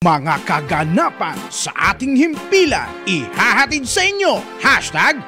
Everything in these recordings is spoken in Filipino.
mga kaganapan sa ating himpilan. Ihahatid sa inyo,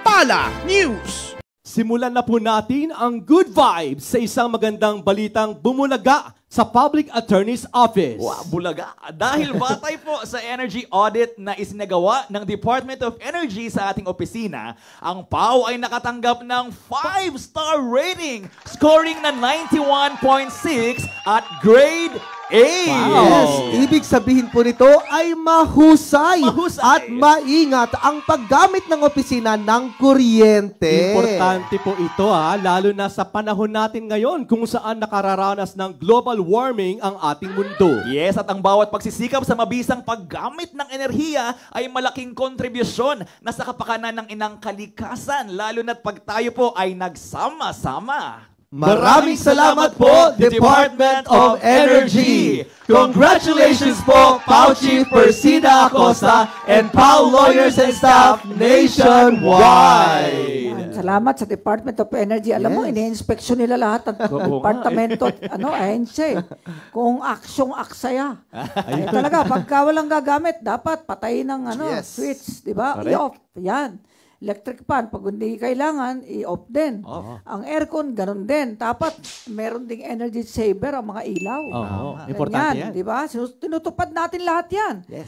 #PalaNews. Simulan na po natin ang good vibes sa isang magandang balitang bumulaga sa Public Attorney's Office. Wow, bulaga. Dahil batay po sa energy audit na isinagawa ng Department of Energy sa ating opisina, ang PAO ay nakatanggap ng 5-star rating, scoring na 91.6 at grade A. Wow. Yes, ibig sabihin po nito ay mahusay, at maingat ang paggamit ng opisina ng kuryente. Importante po ito lalo na sa panahon natin ngayon kung saan nakararanas ng global warming ang ating mundo. Yes, at ang bawat pagsisikap sa mabisang paggamit ng enerhiya ay malaking kontribusyon na sa kapakanan ng inang kalikasan, lalo na't pag tayo po ay nagsama-sama. Maraming salamat po, Department of Energy! Congratulations po, PAO Chief Persida Acosta and PAO Lawyers and Staff nationwide! Salamat sa Department of Energy. Alam mo, ini-inspeksyon nila lahat ng departamento at ahensya. Kung aksyong-aksaya. Talaga, pagka walang gagamit, dapat patayin ng switch, di ba? I-off. Yan. Electric fan, pag hindi kailangan, i-off din. Ang aircon, ganun din. Dapat meron ding energy saver ang mga ilaw. Importante yan. Di ba? Tinutupad natin lahat yan. Yes.